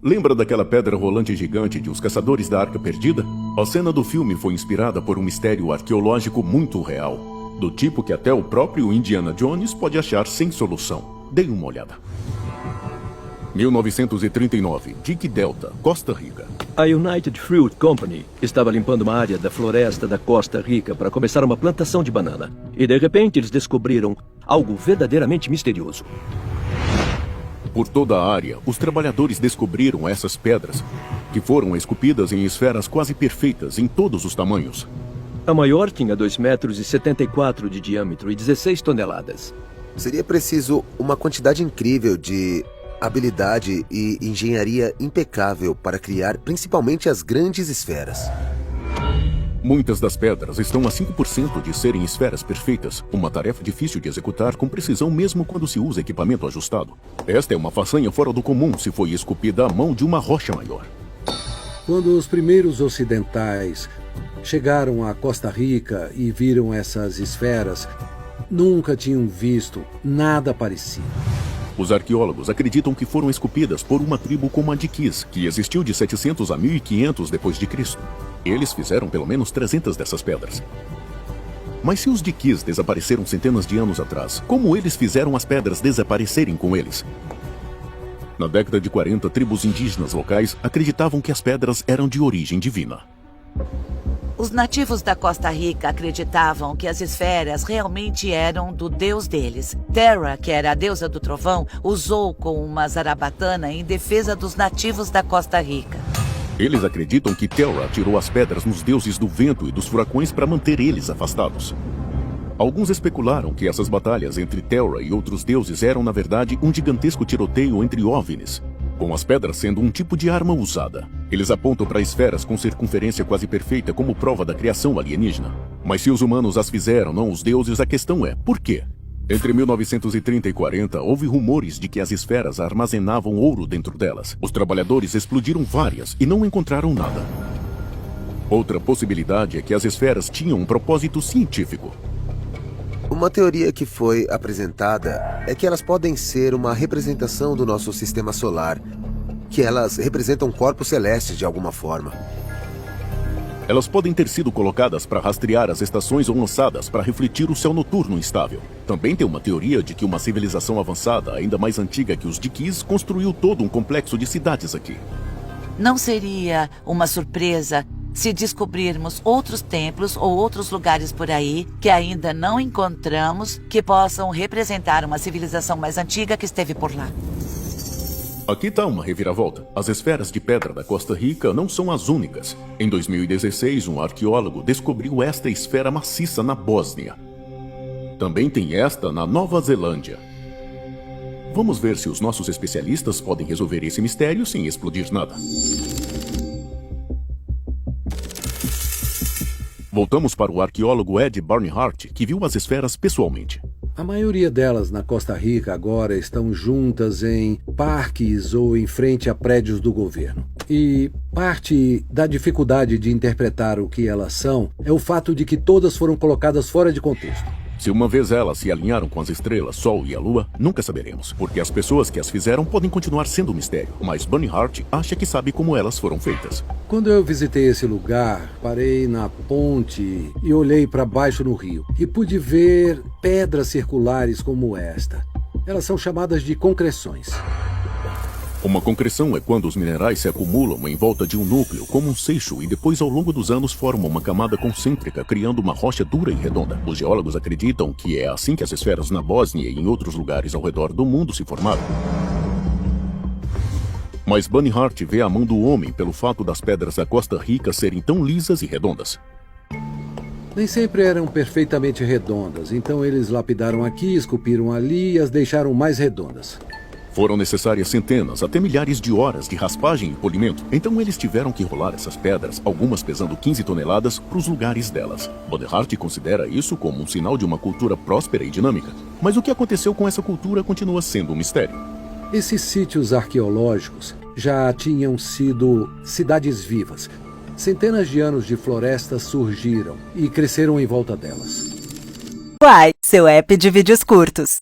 Lembra daquela pedra rolante gigante de Os Caçadores da Arca Perdida? A cena do filme foi inspirada por um mistério arqueológico muito real, do tipo que até o próprio Indiana Jones pode achar sem solução. Dê uma olhada. 1939, Dique Delta, Costa Rica. A United Fruit Company estava limpando uma área da floresta da Costa Rica para começar uma plantação de banana. E de repente eles descobriram algo verdadeiramente misterioso. Por toda a área, os trabalhadores descobriram essas pedras, que foram esculpidas em esferas quase perfeitas em todos os tamanhos. A maior tinha 2,74 metros de diâmetro e 16 toneladas. Seria preciso uma quantidade incrível de habilidade e engenharia impecável para criar principalmente as grandes esferas. Muitas das pedras estão a 5% de serem esferas perfeitas, uma tarefa difícil de executar com precisão mesmo quando se usa equipamento ajustado. Esta é uma façanha fora do comum se foi esculpida à mão de uma rocha maior. Quando os primeiros ocidentais chegaram a Costa Rica e viram essas esferas, nunca tinham visto nada parecido. Os arqueólogos acreditam que foram esculpidas por uma tribo como a Diquis, que existiu de 700 a 1500 depois de Cristo. Eles fizeram pelo menos 300 dessas pedras. Mas se os Diquis desapareceram centenas de anos atrás, como eles fizeram as pedras desaparecerem com eles? Na década de 40, tribos indígenas locais acreditavam que as pedras eram de origem divina. Os nativos da Costa Rica acreditavam que as esferas realmente eram do deus deles. Terra, que era a deusa do trovão, usou com uma zarabatana em defesa dos nativos da Costa Rica. Eles acreditam que Terra atirou as pedras nos deuses do vento e dos furacões para manter eles afastados. Alguns especularam que essas batalhas entre Terra e outros deuses eram, na verdade, um gigantesco tiroteio entre OVNIs, com as pedras sendo um tipo de arma usada. Eles apontam para esferas com circunferência quase perfeita como prova da criação alienígena. Mas se os humanos as fizeram, não os deuses, a questão é, por quê? Entre 1930 e 40, houve rumores de que as esferas armazenavam ouro dentro delas. Os trabalhadores explodiram várias e não encontraram nada. Outra possibilidade é que as esferas tinham um propósito científico. Uma teoria que foi apresentada é que elas podem ser uma representação do nosso sistema solar, que elas representam corpos celestes de alguma forma. Elas podem ter sido colocadas para rastrear as estações ou lançadas para refletir o céu noturno instável. Também tem uma teoria de que uma civilização avançada, ainda mais antiga que os Diquis, construiu todo um complexo de cidades aqui. Não seria uma surpresa se descobrirmos outros templos ou outros lugares por aí que ainda não encontramos que possam representar uma civilização mais antiga que esteve por lá. Aqui está uma reviravolta. As esferas de pedra da Costa Rica não são as únicas. Em 2016, um arqueólogo descobriu esta esfera maciça na Bósnia. Também tem esta na Nova Zelândia. Vamos ver se os nossos especialistas podem resolver esse mistério sem explodir nada. Voltamos para o arqueólogo Ed Barnhart, que viu as esferas pessoalmente. A maioria delas na Costa Rica agora estão juntas em parques ou em frente a prédios do governo. E parte da dificuldade de interpretar o que elas são é o fato de que todas foram colocadas fora de contexto. Se uma vez elas se alinharam com as estrelas, Sol e a Lua, nunca saberemos, porque as pessoas que as fizeram podem continuar sendo um mistério, mas Barnhart acha que sabe como elas foram feitas. Quando eu visitei esse lugar, parei na ponte e olhei para baixo no rio e pude ver pedras circulares como esta. Elas são chamadas de concreções. Uma concreção é quando os minerais se acumulam em volta de um núcleo, como um seixo, e depois ao longo dos anos formam uma camada concêntrica, criando uma rocha dura e redonda. Os geólogos acreditam que é assim que as esferas na Bósnia e em outros lugares ao redor do mundo se formaram. Mas Barnhart vê a mão do homem pelo fato das pedras da Costa Rica serem tão lisas e redondas. Nem sempre eram perfeitamente redondas, então eles lapidaram aqui, esculpiram ali e as deixaram mais redondas. Foram necessárias centenas, até milhares de horas de raspagem e polimento. Então eles tiveram que rolar essas pedras, algumas pesando 15 toneladas, para os lugares delas. Barnhart considera isso como um sinal de uma cultura próspera e dinâmica. Mas o que aconteceu com essa cultura continua sendo um mistério. Esses sítios arqueológicos já tinham sido cidades vivas. Centenas de anos de florestas surgiram e cresceram em volta delas. Uai, seu app de vídeos curtos.